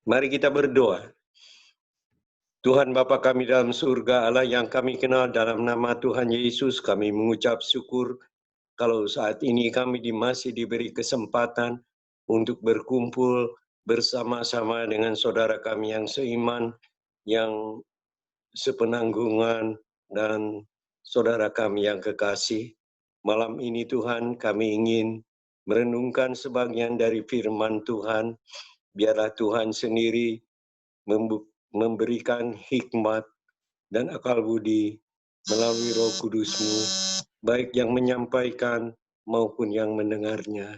Mari kita berdoa. Tuhan Bapa kami dalam surga, Allah yang kami kenal, dalam nama Tuhan Yesus kami mengucap syukur kalau saat ini kami masih diberi kesempatan untuk berkumpul bersama-sama dengan saudara kami yang seiman, yang sepenanggungan, dan saudara kami yang kekasih. Malam ini Tuhan kami ingin merenungkan sebagian dari firman Tuhan. Biarlah Tuhan sendiri memberikan hikmat dan akal budi melalui Roh Kudus-Mu, baik yang menyampaikan maupun yang mendengarnya.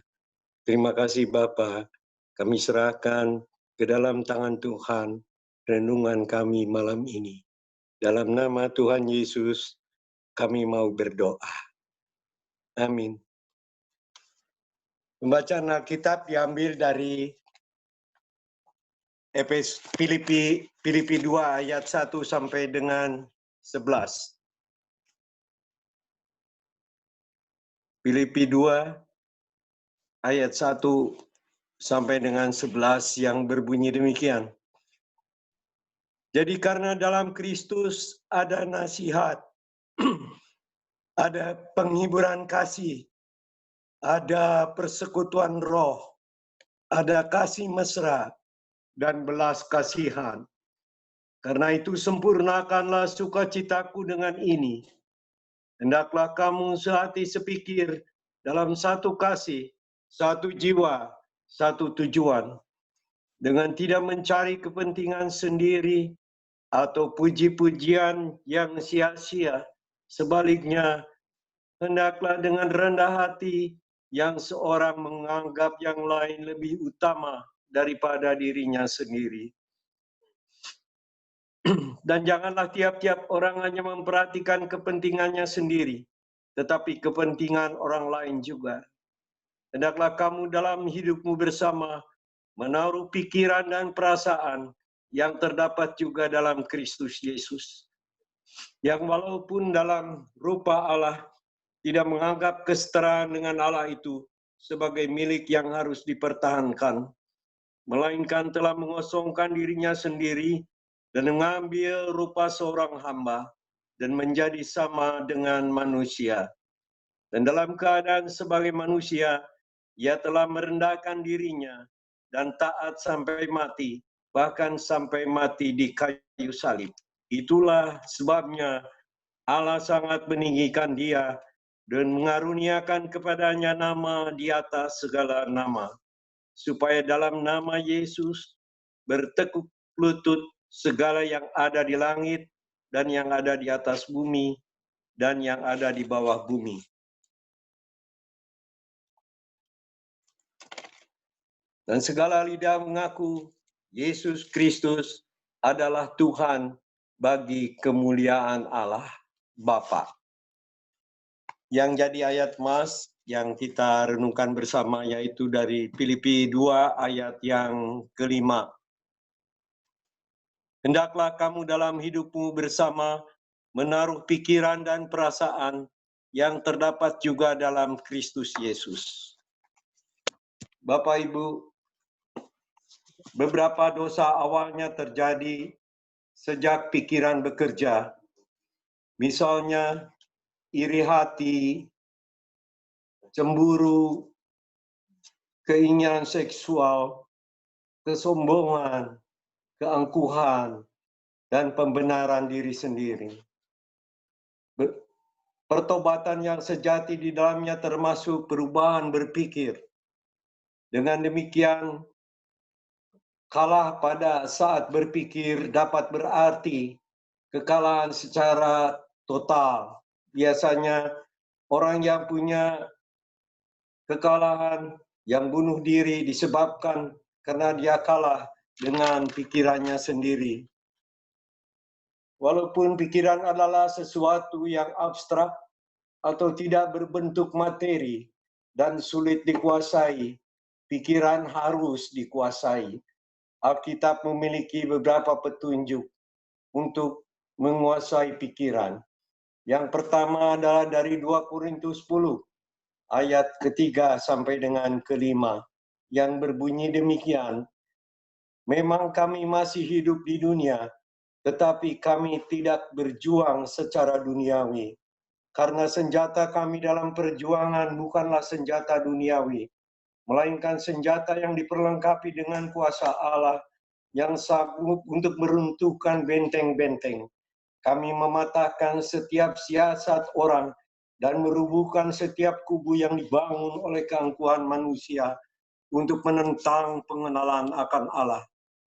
Terima kasih Bapa, kami serahkan ke dalam tangan Tuhan renungan kami malam ini. Dalam nama Tuhan Yesus, kami mau berdoa. Amin. Pembacaan Alkitab diambil dari Filipi 2 ayat 1 sampai dengan 11. Filipi 2 ayat 1 sampai dengan 11 yang berbunyi demikian. Jadi karena dalam Kristus ada nasihat, ada penghiburan kasih, ada persekutuan roh, ada kasih mesra, dan belas kasihan. Karena itu sempurnakanlah sukacitaku dengan ini. Hendaklah kamu sehati sepikir dalam satu kasih, satu jiwa, satu tujuan, dengan tidak mencari kepentingan sendiri atau puji-pujian yang sia-sia. Sebaliknya, hendaklah dengan rendah hati yang seorang menganggap yang lain lebih utama daripada dirinya sendiri. Dan janganlah tiap-tiap orang hanya memperhatikan kepentingannya sendiri, tetapi kepentingan orang lain juga. Hendaklah kamu dalam hidupmu bersama menaruh pikiran dan perasaan yang terdapat juga dalam Kristus Yesus, yang walaupun dalam rupa Allah tidak menganggap kesetaraan dengan Allah itu sebagai milik yang harus dipertahankan, melainkan telah mengosongkan dirinya sendiri dan mengambil rupa seorang hamba dan menjadi sama dengan manusia. Dan dalam keadaan sebagai manusia, ia telah merendahkan dirinya dan taat sampai mati, bahkan sampai mati di kayu salib. Itulah sebabnya Allah sangat meninggikan dia dan mengaruniakan kepadanya nama di atas segala nama, supaya dalam nama Yesus bertekuk lutut segala yang ada di langit dan yang ada di atas bumi dan yang ada di bawah bumi. Dan segala lidah mengaku Yesus Kristus adalah Tuhan bagi kemuliaan Allah Bapa. Yang jadi ayat mas yang kita renungkan bersama yaitu dari Filipi 2 ayat yang kelima. Hendaklah kamu dalam hidupmu bersama menaruh pikiran dan perasaan yang terdapat juga dalam Kristus Yesus. Bapak Ibu, beberapa dosa awalnya terjadi sejak pikiran bekerja. Misalnya iri hati, cemburu, keinginan seksual, kesombongan, keangkuhan, dan pembenaran diri sendiri. Pertobatan yang sejati di dalamnya termasuk perubahan berpikir. Dengan demikian, kalah pada saat berpikir dapat berarti kekalahan secara total. Biasanya orang yang punya kekalahan, yang bunuh diri disebabkan karena dia kalah dengan pikirannya sendiri. Walaupun pikiran adalah sesuatu yang abstrak atau tidak berbentuk materi dan sulit dikuasai, pikiran harus dikuasai. Alkitab memiliki beberapa petunjuk untuk menguasai pikiran. Yang pertama adalah dari 2 Korintus 10 ayat ketiga sampai dengan kelima yang berbunyi demikian. Memang kami masih hidup di dunia, tetapi kami tidak berjuang secara duniawi. Karena senjata kami dalam perjuangan bukanlah senjata duniawi, melainkan senjata yang diperlengkapi dengan kuasa Allah yang sanggup untuk meruntuhkan benteng-benteng. Kami mematahkan setiap siasat orang dan merubuhkan setiap kubu yang dibangun oleh keangkuhan manusia untuk menentang pengenalan akan Allah.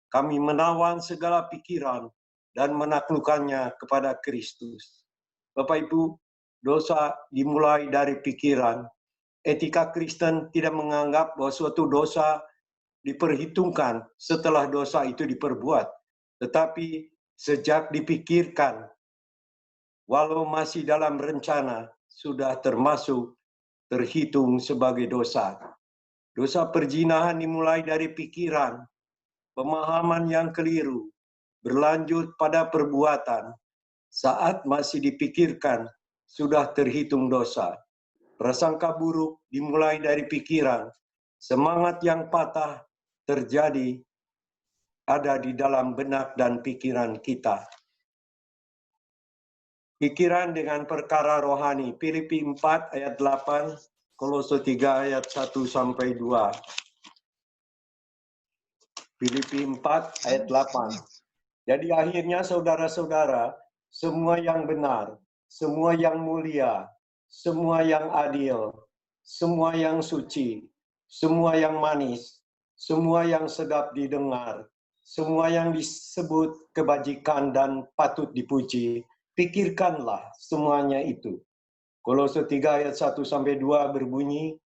Kami menawan segala pikiran dan menaklukkannya kepada Kristus. Bapak Ibu, dosa dimulai dari pikiran. Etika Kristen tidak menganggap bahwa suatu dosa diperhitungkan setelah dosa itu diperbuat. Tetapi sejak dipikirkan, walau masih dalam rencana, sudah termasuk terhitung sebagai dosa. Dosa perzinahan dimulai dari pikiran, pemahaman yang keliru, berlanjut pada perbuatan. Saat masih dipikirkan, sudah terhitung dosa. Prasangka buruk dimulai dari pikiran, semangat yang patah terjadi ada di dalam benak dan pikiran kita. Pikiran dengan perkara rohani, Filipi 4 ayat 8, Kolose 3 ayat 1 sampai 2. Filipi 4 ayat 8. Jadi akhirnya saudara-saudara, semua yang benar, semua yang mulia, semua yang adil, semua yang suci, semua yang manis, semua yang sedap didengar, semua yang disebut kebajikan dan patut dipuji, pikirkanlah semuanya itu. Kolose 3 ayat 1 sampai 2 berbunyi,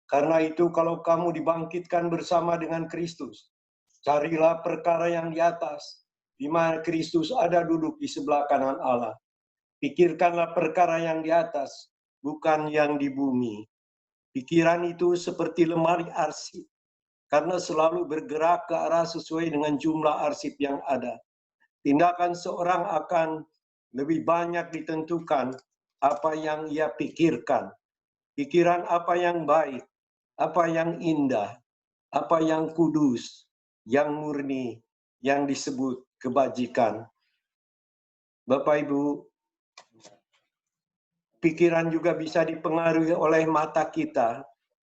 karena itu kalau kamu dibangkitkan bersama dengan Kristus, carilah perkara yang di atas, di mana Kristus ada duduk di sebelah kanan Allah. Pikirkanlah perkara yang di atas, bukan yang di bumi. Pikiran itu seperti lemari arsip, karena selalu bergerak ke arah sesuai dengan jumlah arsip yang ada. Tindakan seorang akan lebih banyak ditentukan apa yang ia pikirkan. Pikiran apa yang baik, apa yang indah, apa yang kudus, yang murni, yang disebut kebajikan. Bapak Ibu, pikiran juga bisa dipengaruhi oleh mata kita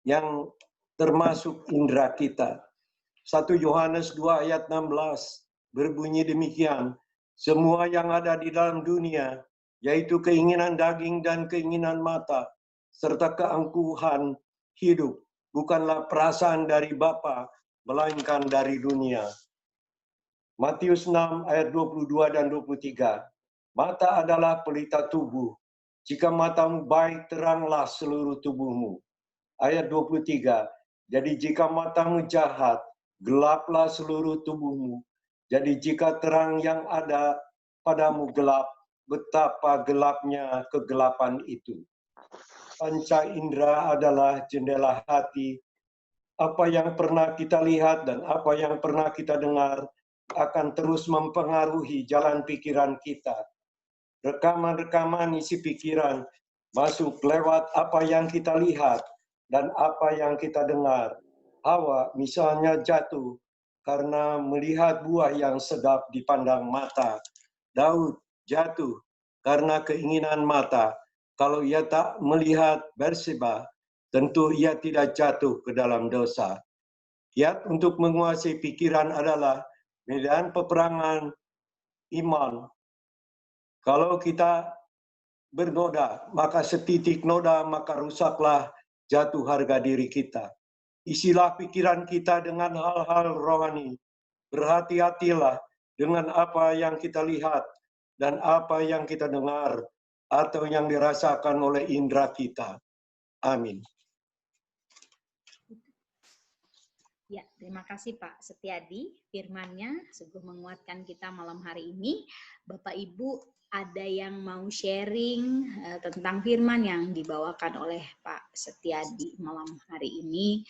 yang termasuk indera kita. 1 Yohanes 2 ayat 16 berbunyi demikian, semua yang ada di dalam dunia, yaitu keinginan daging dan keinginan mata, serta keangkuhan hidup, bukanlah perasaan dari Bapa, melainkan dari dunia. Matius 6 ayat 22 dan 23. Mata adalah pelita tubuh. Jika matamu baik, teranglah seluruh tubuhmu. Ayat 23. Jadi jika matamu jahat, gelaplah seluruh tubuhmu. Jadi jika terang yang ada padamu gelap, betapa gelapnya kegelapan itu. Panca indera adalah jendela hati. Apa yang pernah kita lihat dan apa yang pernah kita dengar akan terus mempengaruhi jalan pikiran kita. Rekaman-rekaman isi pikiran masuk lewat apa yang kita lihat dan apa yang kita dengar. Hawa misalnya jatuh karena melihat buah yang sedap dipandang mata. Daud jatuh karena keinginan mata. Kalau ia tak melihat Berseba, tentu ia tidak jatuh ke dalam dosa. Kiat untuk menguasai pikiran adalah medan peperangan iman. Kalau kita bernoda, maka setitik noda, maka rusaklah jatuh harga diri kita. Isilah pikiran kita dengan hal-hal rohani. Berhati-hatilah dengan apa yang kita lihat dan apa yang kita dengar atau yang dirasakan oleh indera kita. Amin. Ya, terima kasih Pak Setiadi. Firman-Nya sungguh menguatkan kita malam hari ini. Bapak Ibu, ada yang mau sharing tentang firman yang dibawakan oleh Pak Setiadi malam hari ini?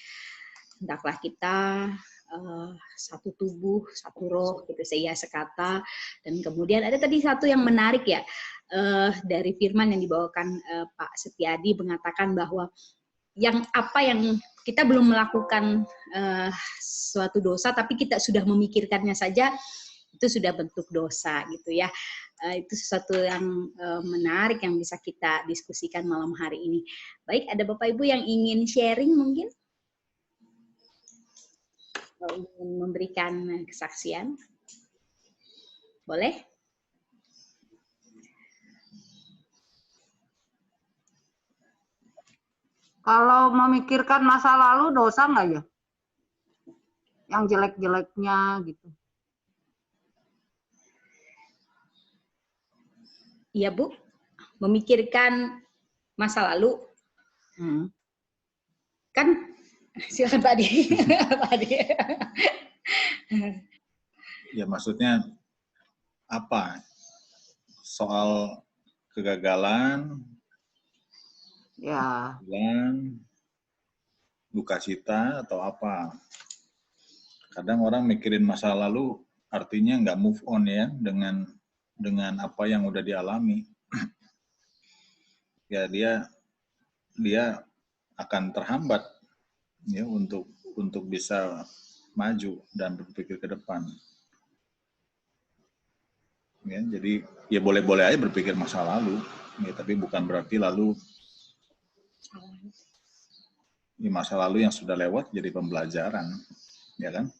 Hendaklah kita satu tubuh, satu roh, gitu saya sekata. Dan kemudian ada tadi satu yang menarik ya, dari firman yang dibawakan Pak Setiadi mengatakan bahwa apa yang kita belum melakukan suatu dosa, tapi kita sudah memikirkannya saja, itu sudah bentuk dosa gitu ya. Itu sesuatu yang menarik yang bisa kita diskusikan malam hari ini. Baik, ada Bapak Ibu yang ingin sharing mungkin? Ingin memberikan kesaksian? Boleh? Kalau memikirkan masa lalu dosa nggak ya? Yang jelek-jeleknya gitu. Iya Bu, memikirkan masa lalu. Kan, silakan Pak Adi. Pak Adi. Ya maksudnya apa? Soal kegagalan, Ya. duka cita atau apa? Kadang orang mikirin masa lalu artinya nggak move on ya dengan apa yang udah dialami. Ya dia akan terhambat ya untuk bisa maju dan berpikir ke depan. Ya, jadi ya boleh-boleh aja berpikir masa lalu, ya, tapi bukan berarti lalu di masa lalu yang sudah lewat jadi pembelajaran, ya kan?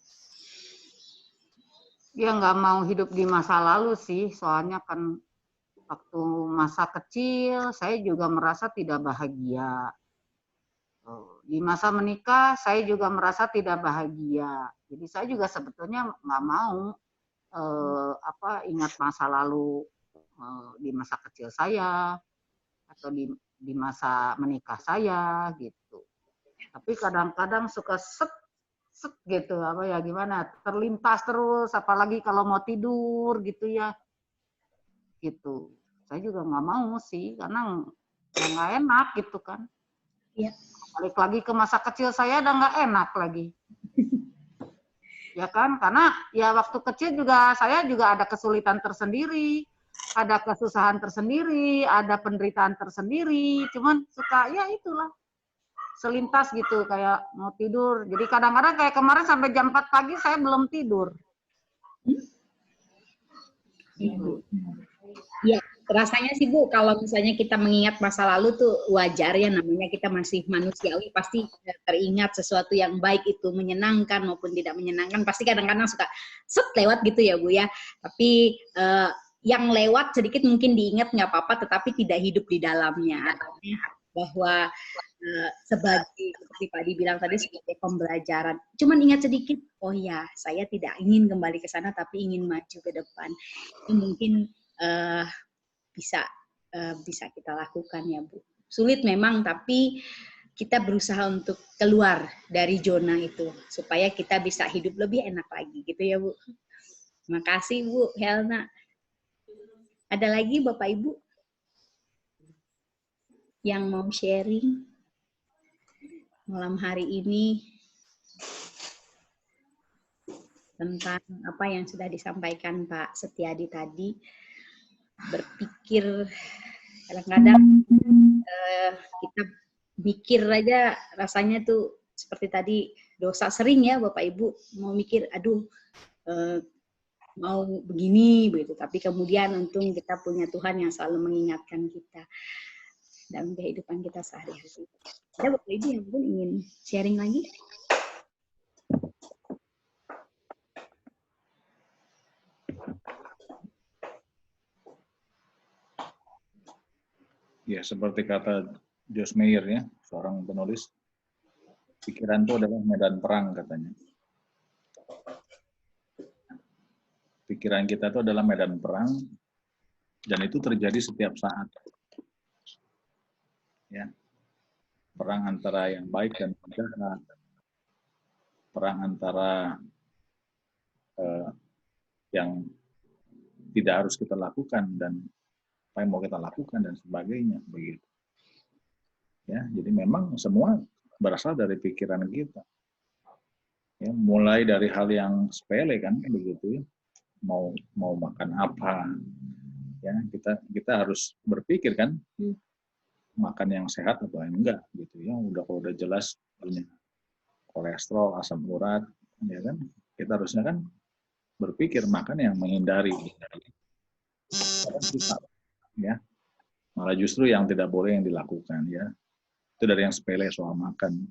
Dia nggak mau hidup di masa lalu sih, soalnya kan waktu masa kecil saya juga merasa tidak bahagia. Di masa menikah saya juga merasa tidak bahagia. Jadi saya juga sebetulnya nggak mau ingat masa lalu di masa kecil saya atau di masa menikah saya gitu. Tapi kadang-kadang suka set gitu gimana terlintas terus, apalagi kalau mau tidur gitu ya gitu. Saya juga nggak mau sih karena nggak enak gitu kan. Iya. Balik lagi ke masa kecil saya udah nggak enak lagi. Ya kan, karena ya waktu kecil juga saya juga ada kesulitan tersendiri, ada kesusahan tersendiri, ada penderitaan tersendiri, cuman suka ya itulah selintas gitu kayak mau tidur. Jadi kadang-kadang kayak kemarin sampai jam 4 pagi saya belum tidur. Ya, rasanya sih Bu, kalau misalnya kita mengingat masa lalu tuh wajar ya, namanya kita masih manusiawi, pasti teringat sesuatu yang baik itu menyenangkan maupun tidak menyenangkan, pasti kadang-kadang suka set lewat gitu ya Bu ya. Tapi yang lewat sedikit mungkin diingat nggak apa-apa, tetapi tidak hidup di dalamnya. Artinya bahwa sebagai seperti Pak Adi bilang tadi sebagai pembelajaran. Cuman ingat sedikit, oh ya saya tidak ingin kembali ke sana tapi ingin maju ke depan. Ini mungkin bisa kita lakukan ya Bu. Sulit memang tapi kita berusaha untuk keluar dari zona itu supaya kita bisa hidup lebih enak lagi gitu ya Bu. Makasih Bu Helna. Ada lagi Bapak Ibu yang mau sharing malam hari ini tentang apa yang sudah disampaikan Pak Setiadi tadi? Berpikir kadang-kadang kita mikir aja rasanya tuh seperti tadi dosa sering ya Bapak Ibu mau mikir aduh mau begini begitu, tapi kemudian untung kita punya Tuhan yang selalu mengingatkan kita dalam kehidupan kita sehari-hari. Ada Bapak Ibu yang mungkin ingin sharing lagi? Ya, seperti kata Joyce Meyer ya, seorang penulis, pikiran itu adalah medan perang katanya. Pikiran kita itu adalah medan perang, dan itu terjadi setiap saat. Ya, perang antara yang baik dan yang jahat, perang antara yang tidak harus kita lakukan dan apa yang mau kita lakukan dan sebagainya begitu. Ya, jadi memang semua berasal dari pikiran kita. Ya, mulai dari hal yang sepele kan begitu ya. Mau makan apa? Ya, kita harus berpikir kan makan yang sehat atau yang enggak gitu ya. Kalau udah jelas punya kolesterol, asam urat, ya kan? Kita harusnya kan berpikir makan yang menghindari, ya. Malah justru yang tidak boleh yang dilakukan, ya. Itu dari yang sepele soal makan,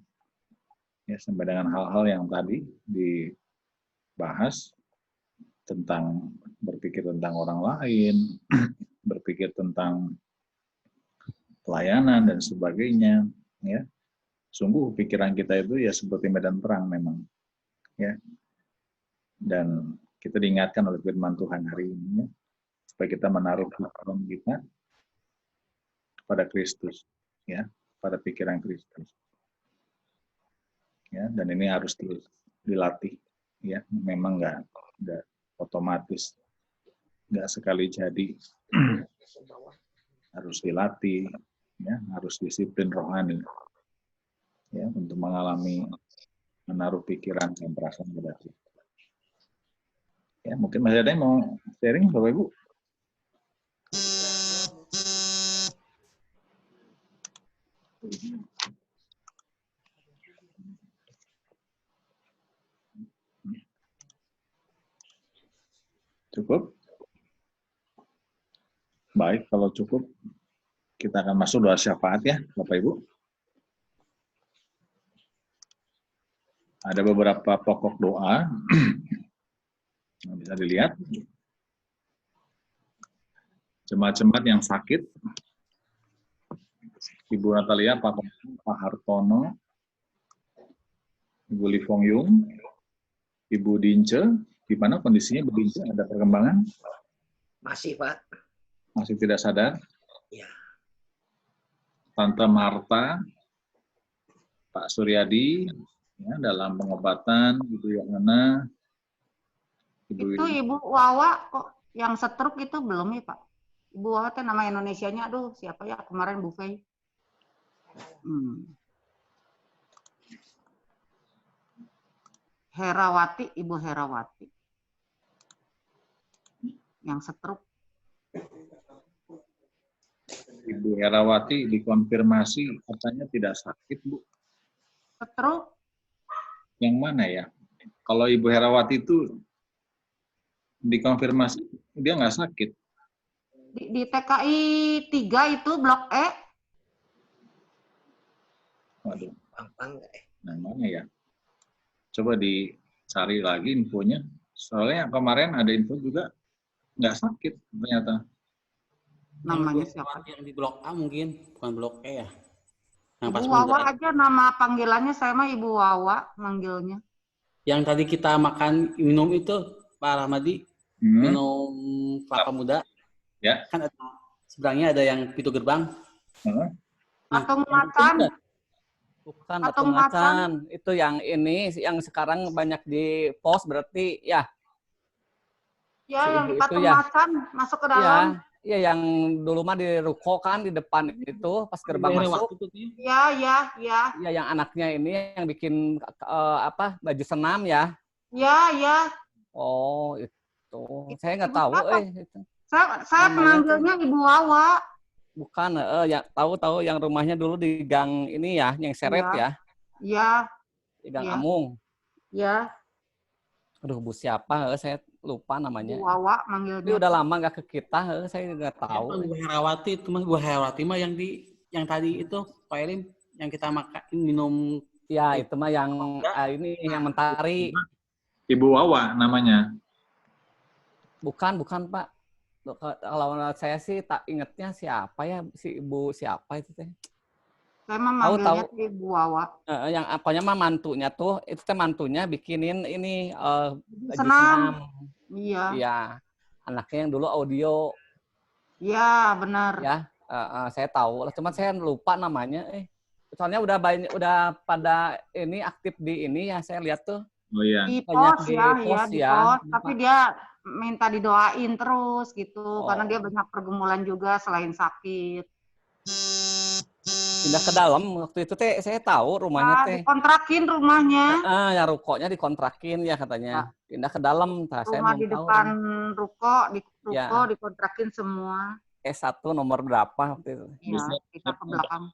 ya, sampai dengan hal-hal yang tadi dibahas tentang berpikir tentang orang lain, berpikir tentang pelayanan dan sebagainya, ya. Sungguh pikiran kita itu ya seperti medan perang memang, ya. Dan kita diingatkan oleh firman Tuhan hari ini, ya, supaya kita menaruh pikiran kita pada Kristus, ya, pada pikiran Kristus, ya. Dan ini harus dilatih, ya. Memang nggak otomatis, nggak sekali jadi, harus dilatih, ya, harus disiplin rohani, ya, untuk menaruh pikiran dan perasaan pada Kristus. Ya, mungkin masih ada yang mau sharing, Bapak Ibu? Cukup? Baik, kalau cukup, kita akan masuk doa syafaat ya, Bapak Ibu. Ada beberapa pokok doa yang bisa dilihat. Jemaat-jemaat yang sakit, Ibu Natalia, Pak Hartono, Ibu Li Fong Yung, Ibu Dince, di mana kondisinya Ibu Dince? Ada perkembangan? Masih, Pak. Masih tidak sadar? Ya. Tante Marta, Pak Suryadi, ya, dalam pengobatan, Ibu Yohana, Itu Ibu Wawa kok yang stroke itu belum ya Pak? Ibu Wawa teh nama Indonesianya, aduh siapa ya kemarin Bu Fei. Herawati, Ibu Herawati. Yang stroke. Ibu Herawati dikonfirmasi katanya tidak sakit, Bu. Stroke? Yang mana ya? Kalau Ibu Herawati itu dikonfirmasi dia nggak sakit. Di TKI 3 itu Blok E. Waduh. Pampang nggak ya? Nah, mana ya? Coba dicari lagi infonya. Soalnya kemarin ada info juga nggak sakit ternyata. Namanya siapa? Yang di Blok A mungkin, bukan Blok E ya. Yang Ibu Wawa aja nama panggilannya, saya mah Ibu Wawa manggilnya. Yang tadi kita makan minum itu, Pak Rahmadi, minum kelapa muda. Ya. Kan seberangnya ada yang pintu gerbang. Patung macan. Bukan patung macan. Itu yang ini, yang sekarang banyak di pos berarti ya. Ya, Si yang di ibu itu patung ya. macan masuk ke dalam. Iya, yang dulu mah di ruko kan di depan itu pas gerbang masuk. Iya. Iya, yang anaknya ini yang bikin baju senam ya. Iya. Oh, itu. Saya nggak tahu itu. Saya manggilnya Ibu Wawa. Bukan, ya tahu yang rumahnya dulu di gang ini ya, yang Seret ya. Iya. Di Gang Amung. Iya. Aduh, Bu siapa? Saya lupa namanya. Ibu Wawa manggilnya. Ini udah lama nggak ke kita, saya nggak tahu. Bu Herawati itu mah, Bu Herawati mah yang tadi itu Pak Elim yang kita makan minum. Ya, itu mah yang ini yang Mentari. Ibu Wawa namanya. Bukan Pak. Kalau saya sih tak ingetnya siapa ya, si ibu siapa itu teh. Saya mah manggilnya Ibu Wawa. Yang apanya mah mantunya tuh, itu teh mantunya bikinin ini baju senam. senam. Iya. Anaknya yang dulu audio. Iya, benar. Ya, saya tahu. Cuman saya lupa namanya. Soalnya udah pada ini aktif di ini ya, saya lihat tuh. Oh iya. Di pos ya. Tapi dia minta didoain terus gitu, karena dia banyak pergumulan juga selain sakit. Pindah ke dalam waktu itu teh saya tahu rumahnya teh. Dikontrakin rumahnya. Ya rukonya dikontrakin ya katanya. Pindah ke dalam, Rumah di depan ruko dikontrakin semua. S1 nomor berapa waktu itu? Iya, kita ke belakang.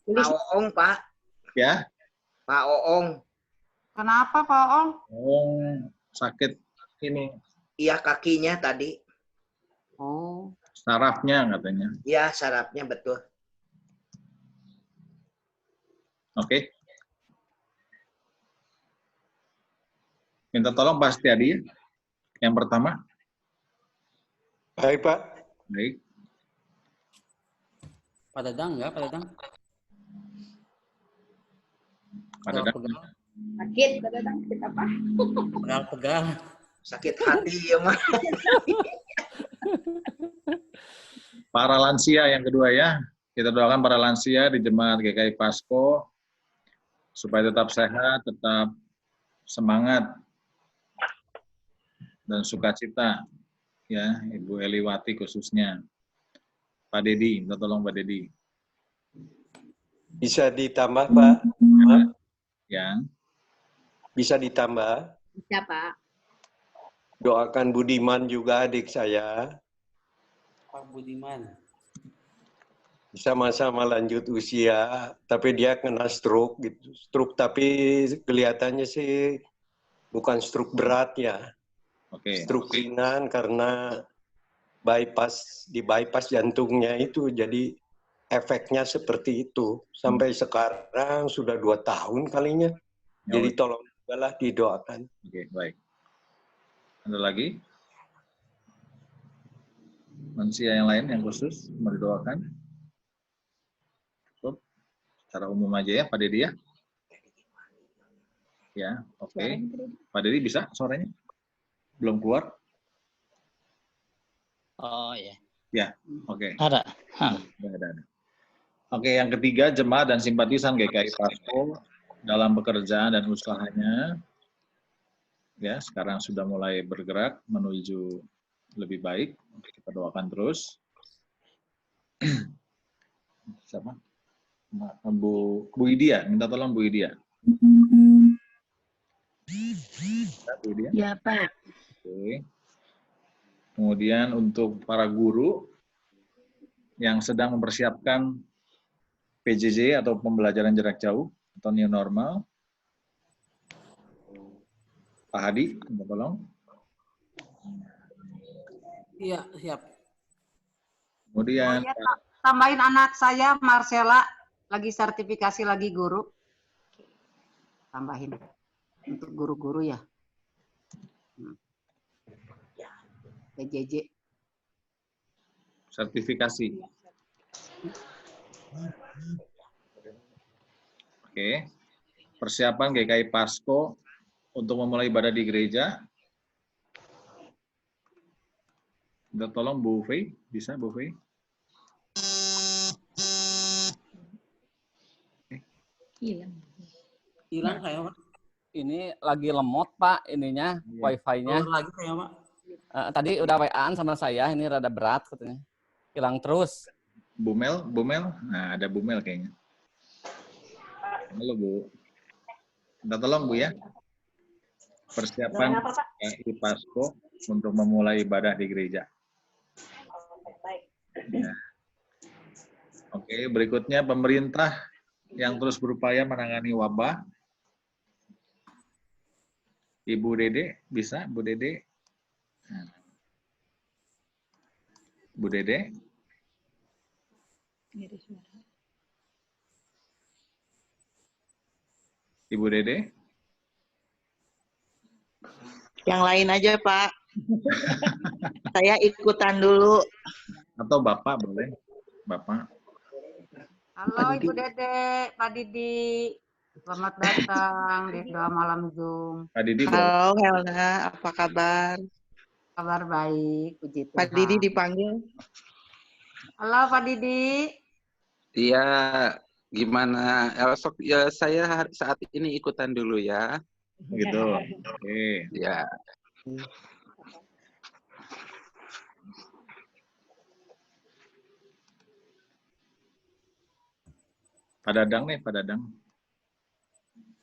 Lawong, Pak. Ya. Pak Oong. Kenapa Pak Ong? Oh, sakit ini Iya, kakinya tadi. Oh, sarafnya katanya. Iya, sarafnya betul. Oke. Minta tolong Pak Setiadi ya. Yang pertama. Baik, Pak. Baik. Pak Dadang enggak, Pak Dadang? Pak Dadang. Pegal. Sakit, datang sakit apa? Pegal-pegal. Sakit hati ya, Mas. Para lansia yang kedua ya. Kita doakan para lansia di Jemaat GKI Pasko supaya tetap sehat, tetap semangat dan sukacita ya, Ibu Eliwati khususnya. Pak Dedi, minta tolong Pak Dedi. Bisa ditambah, Pak? Ya. Bisa ditambah. Bisa, Pak. Doakan Budiman juga adik saya. Pak Budiman. Sama-sama lanjut usia, tapi dia kena stroke gitu. Stroke tapi kelihatannya sih bukan stroke berat ya. Oke. Stroke ringan karena bypass jantungnya itu, jadi efeknya seperti itu. Sampai sekarang sudah 2 tahun kalinya. Jadi tolong lah didoakan. Oke, baik. Ada lagi? Lansia yang lain yang khusus mau didoakan? Cukup. Secara umum aja ya, Pak Dedi ya. Ya, oke. Pak Dedi bisa suaranya? Belum keluar? Oh ya. Ya, oke. Ada. Ada. Oke, yang ketiga, jemaat dan simpatisan GKI Pasko dalam pekerjaan dan usahanya, ya sekarang sudah mulai bergerak menuju lebih baik. Kita doakan terus. Siapa? Bu Idia, minta tolong Bu Idia. Bu Idia? Ya Pak. Oke. Kemudian untuk para guru yang sedang mempersiapkan PJJ atau pembelajaran jarak jauh atau new normal, Pak Hadi, minta tolong. Iya, siap. Kemudian ya, tambahin anak saya Marcella lagi sertifikasi lagi guru. Tambahin untuk guru-guru ya. PJJ. sertifikasi. Oke. Persiapan GKI Pasko untuk memulai ibadah di gereja. Minta tolong Bu Fei, bisa Bu Fei? Hilang kayak Pak. Ini lagi lemot Pak ininya, wifi-nya. Lagi kayak Pak. Tadi udah WA-an sama saya, ini rada berat katanya. Hilang terus. Bumel, nah ada Bumel kayaknya. Halo Bu. Minta tolong Bu ya. Persiapan GKI Pasko untuk memulai ibadah di gereja. Ya. Oke, berikutnya pemerintah yang terus berupaya menangani wabah. Ibu Dede, bisa Bu Dede? Bu Dede? Ibu Dede? Yang lain aja, Pak. Saya ikutan dulu. Atau Bapak boleh? Bapak. Halo Ibu Dede, Pak Didi. Selamat datang di doa malam Zoom. Pak Didi boleh? Halo Helna, apa kabar? Kabar baik, puji Tuhan. Pak Didi dipanggil. Halo Pak Didi. Iya, gimana? Esok ya saya saat ini ikutan dulu ya. Gitu. Oke. Ya. Pak Dadang nih, Pak Dadang.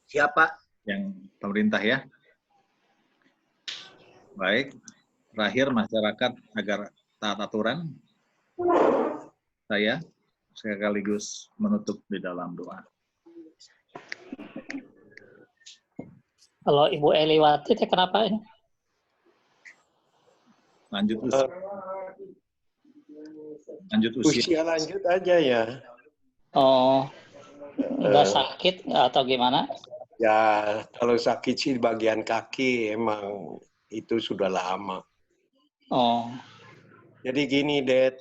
Siapa? Yang pemerintah ya. Baik. Terakhir masyarakat agar taat aturan. Saya sekaligus menutup di dalam doa. Kalau Ibu Eliwati teh kenapa ini? Lanjut usia. Lanjut usia. Usia lanjut aja ya. Oh, udah sakit atau gimana? Ya, kalau sakit sih di bagian kaki emang itu sudah lama. Oh. Jadi gini, Dad,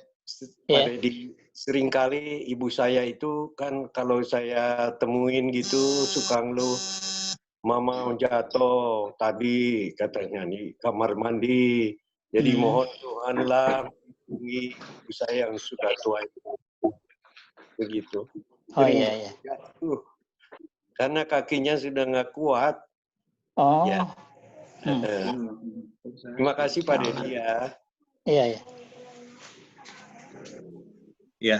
Pak Dedi, seringkali ibu saya itu kan kalau saya temuin gitu suka ngeluh, Mama jatuh tadi katanya di kamar mandi. Jadi mohon Tuhanlah melindungi ibu saya yang sudah tua itu. Begitu. Oh iya. Jatuh. Karena kakinya sudah nggak kuat. Oh. Ya. Terima kasih Pak Dedi ya. Iya. Ya.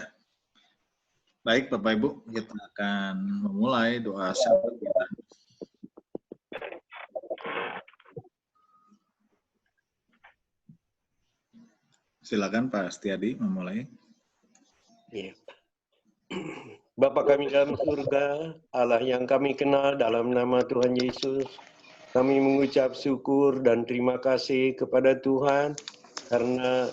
Baik Bapak Ibu, kita akan memulai doa syafaat kita. Silakan Pak Setiadi memulai. Ya. Bapa kami dalam surga, Allah yang kami kenal dalam nama Tuhan Yesus, kami mengucap syukur dan terima kasih kepada Tuhan karena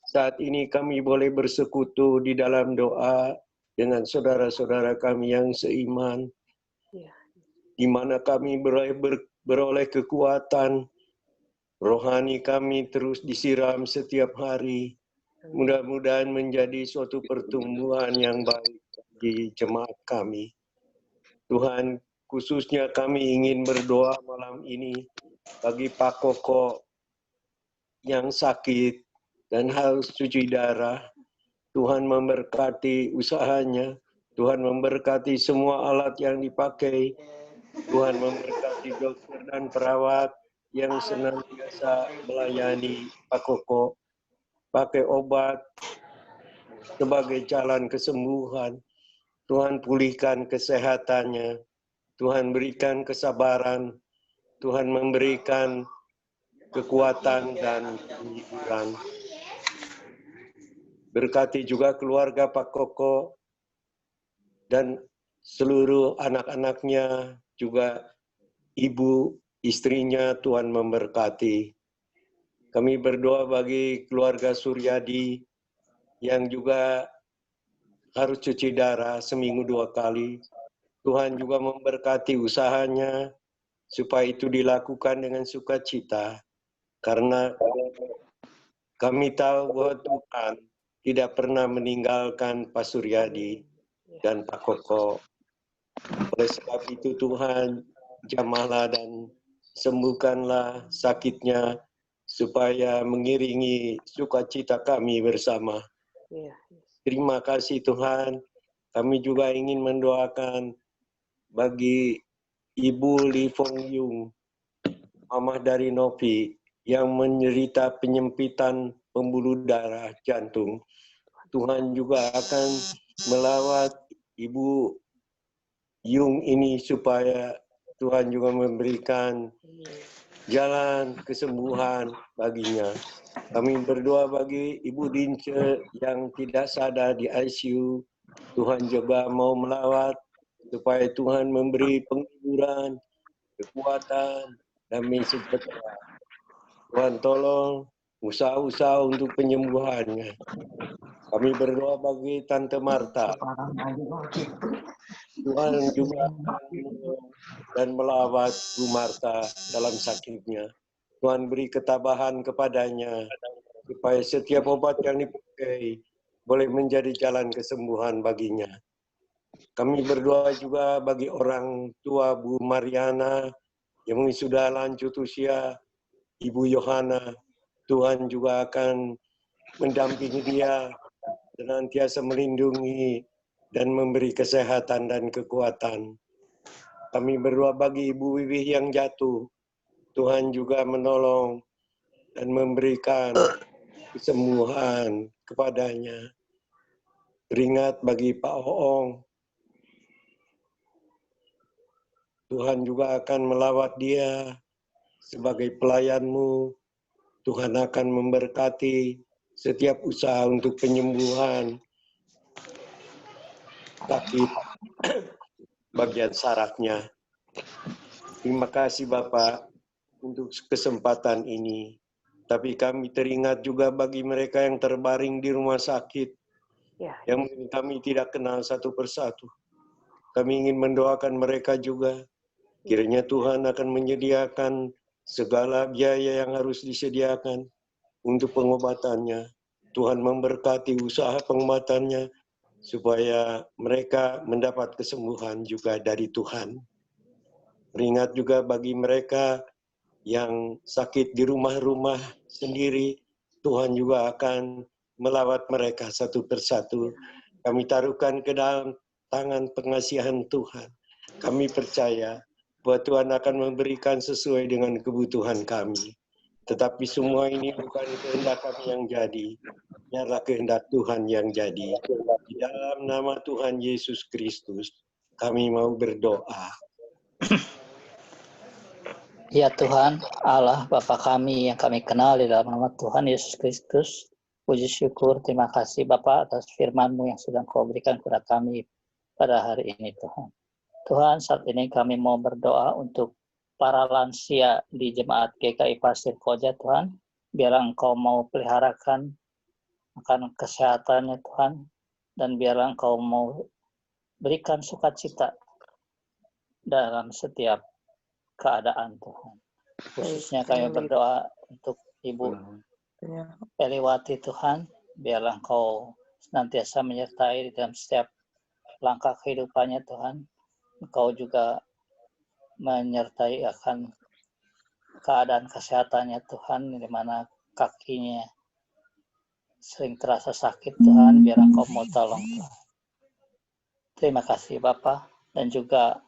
saat ini kami boleh bersekutu di dalam doa dengan saudara-saudara kami yang seiman, di mana kami beroleh kekuatan, rohani kami terus disiram setiap hari. Mudah-mudahan menjadi suatu pertumbuhan yang baik bagi jemaat kami. Tuhan, khususnya kami ingin berdoa malam ini bagi Pak Koko yang sakit dan harus cuci darah. Tuhan memberkati usahanya, Tuhan memberkati semua alat yang dipakai, Tuhan memberkati dokter dan perawat yang senantiasa melayani Pak Koko, pakai obat sebagai jalan kesembuhan. Tuhan pulihkan kesehatannya, Tuhan berikan kesabaran, Tuhan memberikan kekuatan dan penghiburan. Berkati juga keluarga Pak Koko dan seluruh anak-anaknya, juga ibu, istrinya, Tuhan memberkati. Kami berdoa bagi keluarga Suryadi yang juga harus cuci darah seminggu 2 kali. Tuhan juga memberkati usahanya supaya itu dilakukan dengan sukacita. Karena kami tahu bahwa Tuhan tidak pernah meninggalkan Pak Suryadi dan Pak Koko. Oleh sebab itu Tuhan, jamahlah dan sembuhkanlah sakitnya, supaya mengiringi sukacita kami bersama. Terima kasih Tuhan. Kami juga ingin mendoakan bagi Ibu Li Fong Yung, mama dari Novi, yang menderita penyempitan pembuluh darah jantung. Tuhan juga akan melawat Ibu Yung ini supaya Tuhan juga memberikan jalan kesembuhan baginya. Kami berdoa bagi Ibu Dince yang tidak sadar di ICU. Tuhan juga mau melawat supaya Tuhan memberi penghiburan, kekuatan, damai sejahtera. Tuhan tolong usaha-usaha untuk penyembuhannya. Kami berdoa bagi Tante Marta. Tuhan juga dan melawat Bu Marta dalam sakitnya. Tuhan beri ketabahan kepadanya supaya setiap obat yang dipakai boleh menjadi jalan kesembuhan baginya. Kami berdoa juga bagi orang tua Bu Mariana yang sudah lanjut usia, Ibu Yohana. Tuhan juga akan mendampingi dia, senantiasa melindungi dan memberi kesehatan dan kekuatan. Kami berdoa bagi Ibu Wiwih yang jatuh. Tuhan juga menolong dan memberikan kesembuhan kepadanya. Teringat bagi Pak Hoong, Tuhan juga akan melawat dia sebagai pelayan-Mu. Tuhan akan memberkati setiap usaha untuk penyembuhan sakit bagian sarafnya. Terima kasih Bapak untuk kesempatan ini. Tapi kami teringat juga bagi mereka yang terbaring di rumah sakit, yang kami tidak kenal satu persatu. Kami ingin mendoakan mereka juga. Kiranya Tuhan akan menyediakan segala biaya yang harus disediakan untuk pengobatannya. Tuhan memberkati usaha pengobatannya, supaya mereka mendapat kesembuhan juga dari Tuhan. Teringat juga bagi mereka yang sakit di rumah-rumah sendiri, Tuhan juga akan melawat mereka satu persatu. Kami taruhkan ke dalam tangan pengasihan Tuhan. Kami percaya bahwa Tuhan akan memberikan sesuai dengan kebutuhan kami. Tetapi semua ini bukan kehendak kami yang jadi, biarlah kehendak Tuhan yang jadi. Di dalam nama Tuhan Yesus Kristus, kami mau berdoa. Ya Tuhan, Allah Bapa kami yang kami kenal di dalam nama Tuhan Yesus Kristus. Puji syukur, terima kasih Bapa atas firman-Mu yang sudah Kau berikan kepada kami pada hari ini Tuhan. Tuhan, saat ini kami mau berdoa untuk para lansia di Jemaat GKI Pasir Koja Tuhan. Biar Engkau mau peliharakan akan kesehatannya Tuhan. Dan biar Engkau mau berikan sukacita dalam setiap keadaan Tuhan. Khususnya kami berdoa untuk Ibu Eliwati Tuhan, biarlah Engkau senantiasa menyertai dalam setiap langkah kehidupannya Tuhan. Engkau juga menyertai akan keadaan kesehatannya Tuhan, di mana kakinya sering terasa sakit Tuhan, biar Engkau mau tolong Tuhan. Terima kasih Bapa, dan juga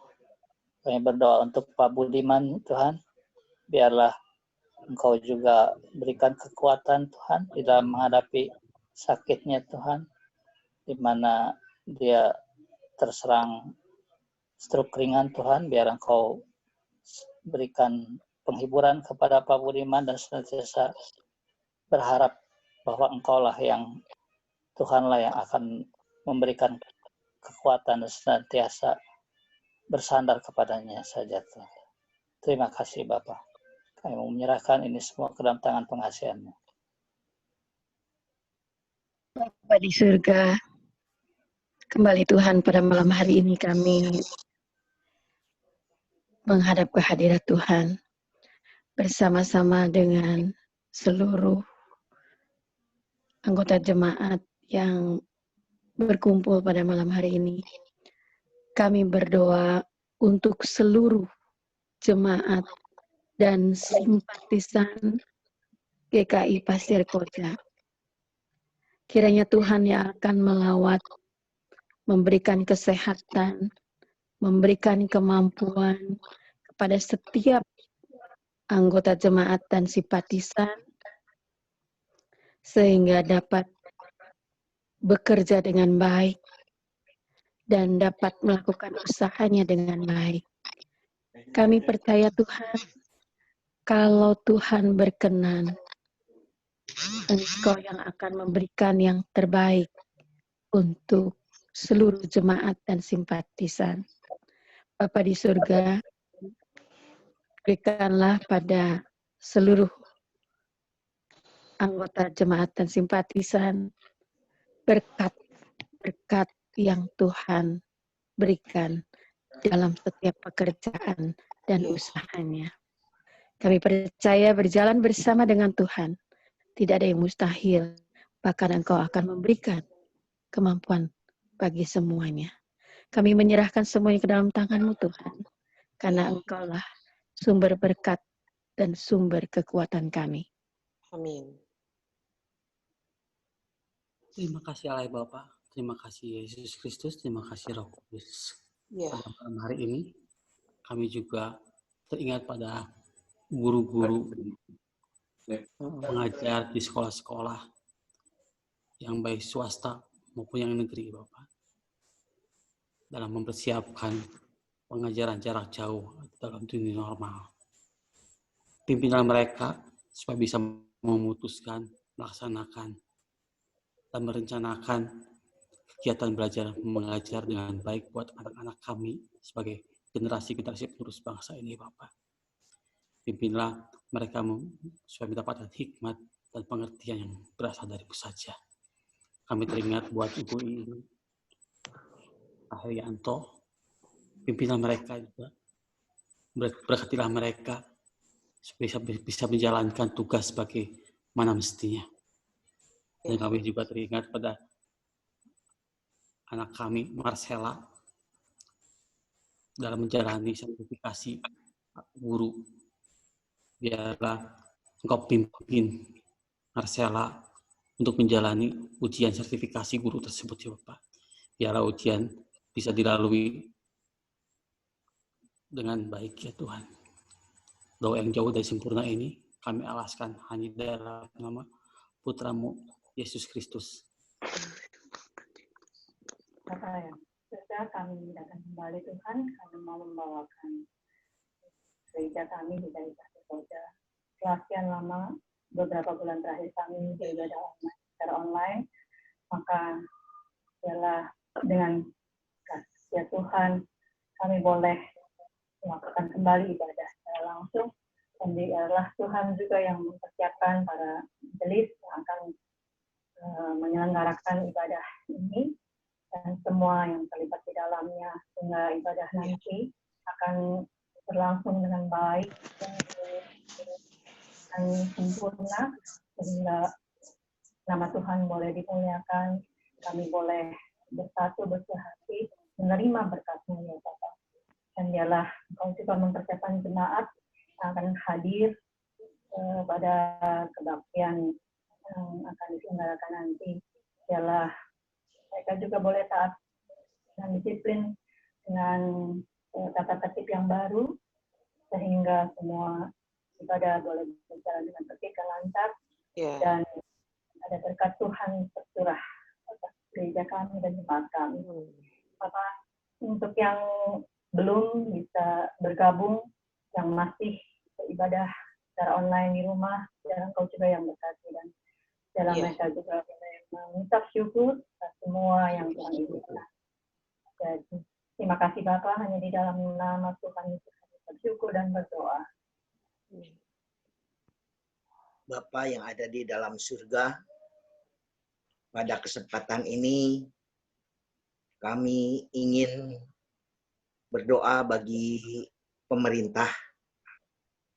kami berdoa untuk Pak Budiman Tuhan, biarlah Engkau juga berikan kekuatan Tuhan di dalam menghadapi sakitnya Tuhan, di mana dia terserang stroke ringan Tuhan, biar Engkau berikan penghiburan kepada Pak Budiman dan senantiasa berharap bahwa Engkaulah yang Tuhanlah yang akan memberikan kekuatan dan senantiasa bersandar kepadanya saja Tuhan. Terima kasih Bapa. Kami mau menyerahkan ini semua ke dalam tangan pengasihan-Mu. Bapa di surga, kembali Tuhan pada malam hari ini kami menghadap ke hadirat Tuhan bersama-sama dengan seluruh anggota jemaat yang berkumpul pada malam hari ini. Kami berdoa untuk seluruh jemaat dan simpatisan GKI Pasir Koja. Kiranya Tuhan yang akan melawat, memberikan kesehatan, memberikan kemampuan kepada setiap anggota jemaat dan simpatisan, sehingga dapat bekerja dengan baik dan dapat melakukan usahanya dengan baik. Kami percaya Tuhan, kalau Tuhan berkenan, Engkau yang akan memberikan yang terbaik untuk seluruh jemaat dan simpatisan. Bapa di surga, berikanlah pada seluruh anggota jemaat dan simpatisan berkat yang Tuhan berikan dalam setiap pekerjaan dan usahanya. Kami percaya berjalan bersama dengan Tuhan, tidak ada yang mustahil, bahkan Engkau akan memberikan kemampuan bagi semuanya. Kami menyerahkan semuanya ke dalam tangan-Mu Tuhan, karena Engkaulah sumber berkat dan sumber kekuatan kami. Amin. Terima kasih Allah Bapa, terima kasih Yesus Kristus, terima kasih Roh Kudus. Pada malam hari ini, kami juga teringat pada guru-guru mengajar di sekolah-sekolah yang baik swasta maupun yang negeri, Bapak, dalam mempersiapkan pengajaran jarak jauh dalam dunia normal. Pimpinan mereka supaya bisa memutuskan, melaksanakan, dan merencanakan kegiatan belajar mengajar dengan baik buat anak-anak kami sebagai generasi-generasi penerus bangsa ini, Bapak. Pimpinlah mereka supaya mendapatkan hikmat dan pengertian yang berasal dari-Mu saja. Kami teringat buat Ibu ini, Pak Herianto, pimpinlah mereka juga, berkatilah mereka supaya bisa menjalankan tugas sebagai mana mestinya. Dan kami juga teringat pada anak kami, Marcella, dalam menjalani sertifikasi guru. Biarlah Engkau pimpin Marcella untuk menjalani ujian sertifikasi guru tersebut, ya Bapak. Biarlah ujian bisa dilalui dengan baik, ya Tuhan. Doa yang jauh dari sempurna ini kami alaskan hanya dalam nama Putra-Mu, Yesus Kristus. Bapak yang sudah kami datang kembali Tuhan, kami mau membawakan gereja kami di daerah Sekoja. Setelah sekian lama, beberapa bulan terakhir kami beribadah secara online, maka ialah dengan kasih Tuhan kami boleh melakukan kembali ibadah secara langsung, dan biarlah Tuhan juga yang mempersiapkan para majelis yang akan menyelenggarakan ibadah ini dan semua yang terlibat di dalamnya, sehingga ibadah nanti akan berlangsung dengan baik dan sempurna, sehingga nama Tuhan boleh dimuliakan, kami boleh bersatu hati menerima berkat-Mu, ya Bapak. Dan dialah Engkau juga mempersiapkan jemaat yang akan hadir pada kebaktian yang akan diselenggarakan nanti. Dialah mereka juga boleh taat dan disiplin dengan tata tertib yang baru, sehingga semua ibadah boleh berjalan dengan tertib dan lancar, dan ada berkat Tuhan tercurah atas gereja kami dan jemaat kami. Bapak, untuk yang belum bisa bergabung, yang masih beribadah secara online di rumah, dan Engkau juga yang berkati, dan dalam mereka juga mengucap syukur atas semua yang Tuhan berikan. Jadi, terima kasih Bapak, hanya di dalam nama Tuhan Yesus kami bersyukur dan berdoa. Bapa yang ada di dalam surga, pada kesempatan ini kami ingin berdoa bagi pemerintah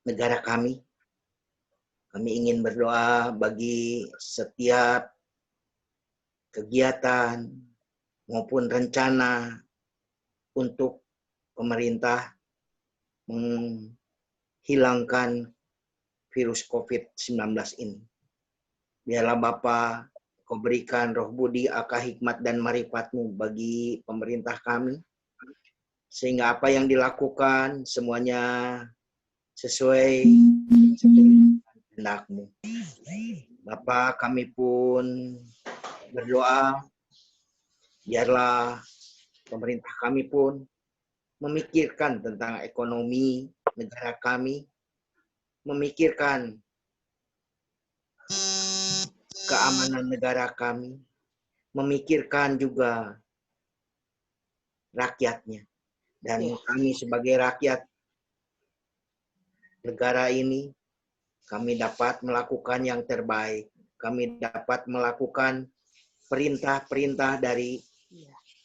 negara kami. Kami ingin berdoa bagi setiap kegiatan maupun rencana untuk pemerintah menghilangkan virus COVID-19 ini. Biarlah Bapa, Kau berikan roh budi, akal, hikmat, dan marifat-Mu bagi pemerintah kami, sehingga apa yang dilakukan semuanya sesuai kehendak-Mu. Bapa, kami pun berdoa, biarlah pemerintah kami pun memikirkan tentang ekonomi negara kami, memikirkan keamanan negara kami, memikirkan juga rakyatnya. Dan kami sebagai rakyat negara ini, kami dapat melakukan yang terbaik. Kami dapat melakukan perintah-perintah dari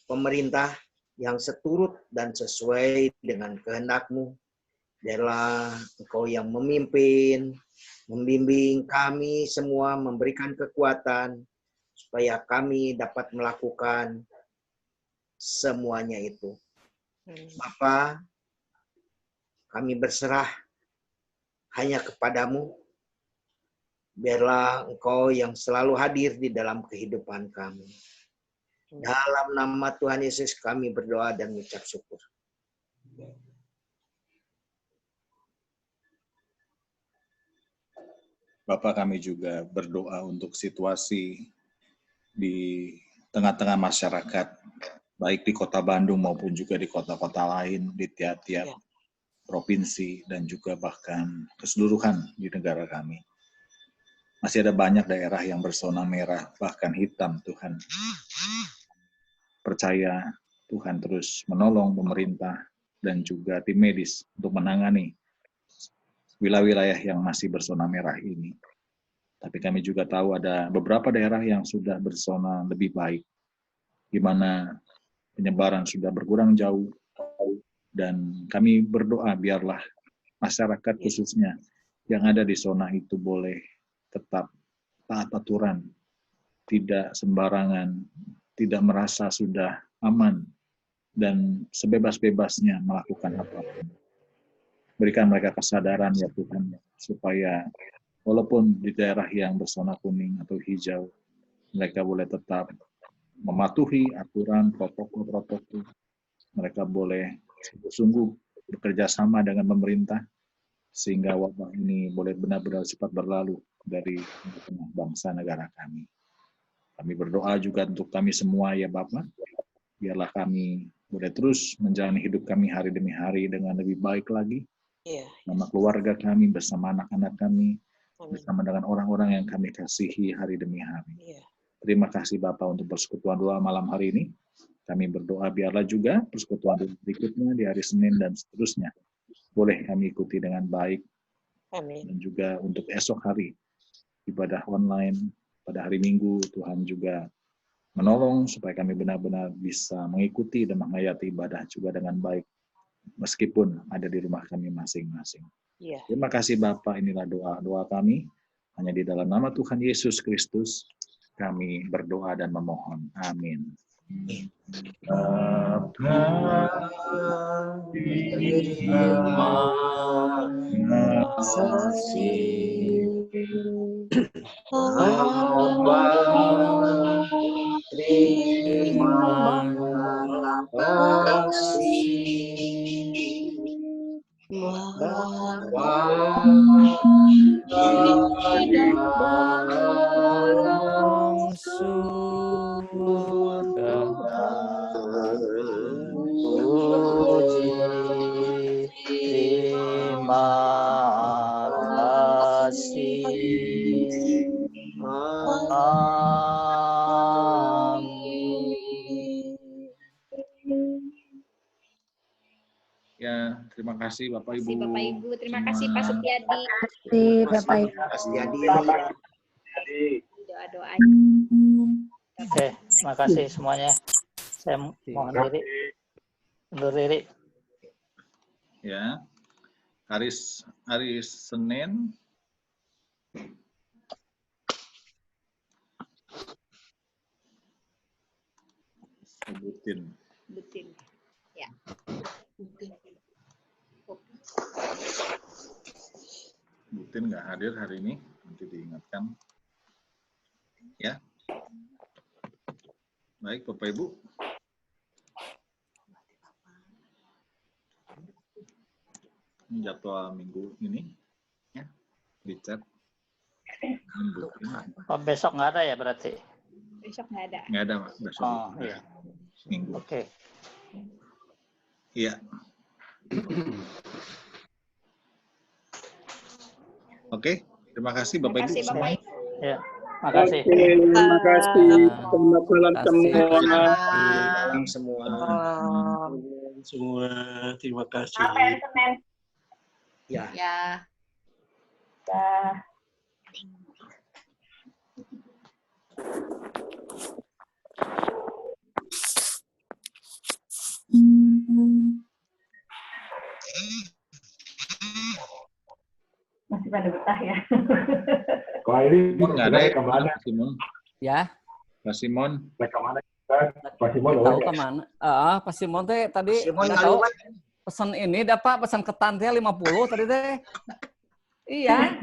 pemerintah yang seturut dan sesuai dengan kehendak-Mu. Biarlah Engkau yang memimpin, membimbing kami semua, memberikan kekuatan supaya kami dapat melakukan semuanya itu. Bapa, kami berserah hanya kepadamu. Biarlah Engkau yang selalu hadir di dalam kehidupan kami. Dalam nama Tuhan Yesus kami berdoa dan mengucap syukur. Bapak, kami juga berdoa untuk situasi di tengah-tengah masyarakat, baik di Kota Bandung maupun juga di kota-kota lain, di tiap-tiap provinsi, dan juga bahkan keseluruhan di negara kami. Masih ada banyak daerah yang berzona merah, bahkan hitam, Tuhan. Percaya Tuhan terus menolong pemerintah, dan juga tim medis untuk menangani wilayah-wilayah yang masih berzona merah ini. Tapi kami juga tahu ada beberapa daerah yang sudah berzona lebih baik, di mana penyebaran sudah berkurang jauh, dan kami berdoa biarlah masyarakat khususnya yang ada di zona itu boleh tetap taat aturan, tidak sembarangan, tidak merasa sudah aman, dan sebebas-bebasnya melakukan apapun. Berikan mereka kesadaran ya Tuhan, supaya walaupun di daerah yang berzona kuning atau hijau, mereka boleh tetap mematuhi aturan protokol. Mereka boleh sungguh-sungguh bekerja sama dengan pemerintah, sehingga wabah ini boleh benar-benar cepat berlalu dari tengah bangsa negara kami. Kami berdoa juga untuk kami semua ya Bapak, biarlah kami boleh terus menjalani hidup kami hari demi hari dengan lebih baik lagi, bersama keluarga kami, bersama anak-anak kami, bersama dengan orang-orang yang kami kasihi hari demi hari. Terima kasih Bapak untuk persekutuan doa malam hari ini. Kami berdoa biarlah juga persekutuan doa berikutnya di hari Senin dan seterusnya boleh kami ikuti dengan baik. Dan juga untuk esok hari ibadah online pada hari Minggu, Tuhan juga menolong supaya kami benar-benar bisa mengikuti dan menghayati ibadah juga dengan baik, meskipun ada di rumah kami masing-masing. Terima kasih Bapak, inilah doa-doa kami. Hanya di dalam nama Tuhan Yesus Kristus kami berdoa dan memohon. Amin. Ya, terima kasih Bapak Ibu. Bapak Ibu, terima kasih Pak Setiadi. Bapak Ibu. Pak Setiadi. Doa-doanya. Oke, terima kasih semuanya. Saya mohon diri. Undur diri. Ya, hari Senin Butin. Ya. Butin nggak hadir hari ini, nanti diingatkan. Ya. Baik, Bapak Ibu. Ini jadwal minggu ini, ya, di chat. Oh, besok nggak ada ya berarti? Besok nggak ada. Nggak ada, Pak. Besok. Oh, iya. Minggu. Oke. Iya. Oke, terima kasih Bapak Ibu semuanya. Ya, makasih. Terima kasih. Selamat malam semua. Semua. Terima kasih. Ya. Ya. Masih pada betah ya. Kalau ini nggak ada ya kemana? Simon? Ya. Pak Simon. Kemana? Pak Simon tahu kemana? Pak Simon teh tadi nggak tahu pesan ini dapat pesan ketan teh 50 tadi teh. Iya.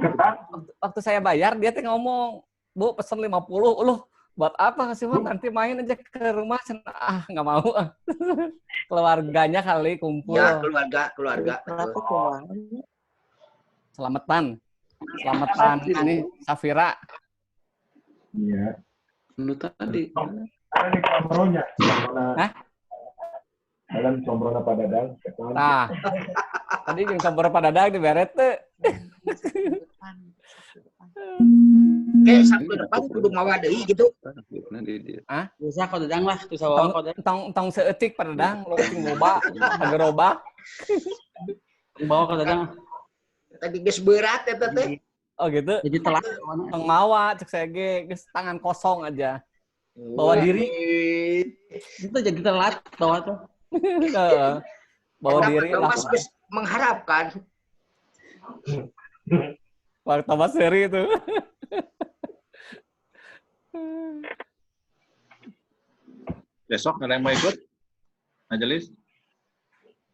Waktu saya bayar dia teh ngomong, "Bu, pesan 50." Loh, buat apa Kak Simon? Nanti main aja ke rumah. Nggak mau. Keluarganya kali kumpul. Ya, keluarga. Selamatan ini Safira. Iya. Menurut tadi. Ada di Combronya. Hah? Dalam Combronya Pak Dadang. Nah, tadi yang Combro Pak Dadang di beret tuh. Sabtu depan kudu mawa deui gitu. Hah? Bisa kau Dadang lah, tuh sawa kau Dadang. Tong seeutik Pak Dadang, lo cing loba, agar robak. Bawa ke Dadang. Tadi geus berat eta teh. Oh gitu. Jadi telat. Tong mawa cek saya ge geus tangan kosong aja. Bawa diri. Itu jadi telat bawa tuh. Bawa diri lah. Mas geus mengharapkan. Waktu Mas seri itu. Besok ada yang mau ikut? Majelis?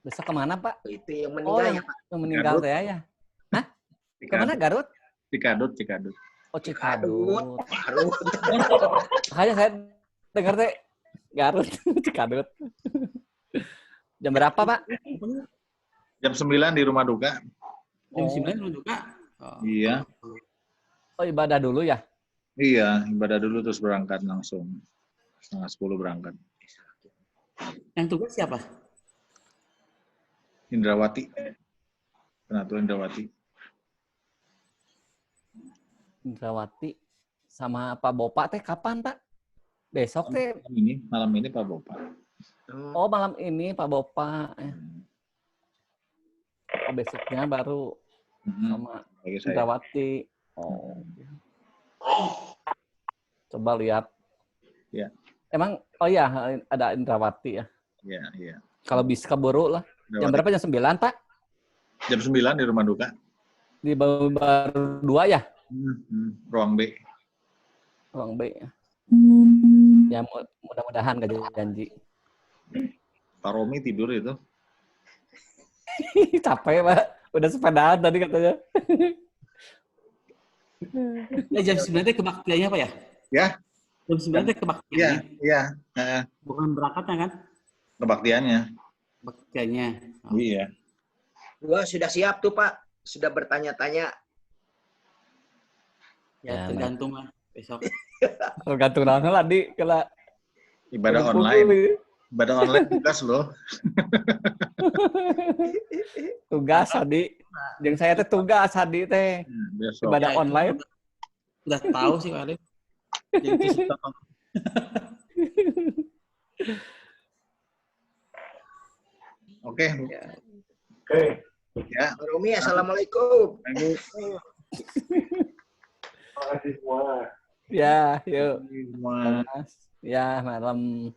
Besok kemana Pak? Itu yang meninggal ya Pak. Yang meninggal teh ya. Hah? Kemana Garut? Cikadut. Oh Cikadut. Garut. Makanya saya dengar teh Garut, Cikadut. Jam berapa Pak? Jam 9 di rumah duka. Jam 9 rumah duka? Oh. Iya. Oh ibadah dulu ya? Iya, ibadah dulu terus berangkat langsung. 9:30 berangkat. Yang tugas siapa? Indrawati. Penatua Indrawati. Indrawati sama Pak Bopa teh kapan Pak? Besok teh. Malam ini Pak Bopa. Oh malam ini Pak Bopa. Oh, besoknya baru sama Indrawati. Oh. Coba lihat. Ya. Emang oh iya ada Indrawati ya. Iya. Kalau bisa keburu lah. Jam berapa? Jam 9 Pak? Jam 9 di rumah duka. Di baru 2 ya? Ruang B. Ruang B ya. Ya mudah-mudahan gak janji. Pak Romi tidur itu. Capek Pak. Udah sepedaan tadi katanya. Jam 9 teh kebaktiannya apa ya? Ya. Jam 9 teh kebaktiannya. Iya. Bukan berangkatnya kan? Kebaktiannya. Baktiannya. Oh. Iya. Gua sudah siap tuh Pak. Sudah bertanya-tanya. Ya tergantung lah besok. Tergantung lah di kalau ibadah online. Ibadah online tugas loh. Tugas Hadi. Yang saya teh tugas Hadi teh. Ibadah online. Udah tahu sih Pak Alif. Oke. Ya. Romi, assalamualaikum. Terima kasih semua. Ya, yuk. Ya, malam.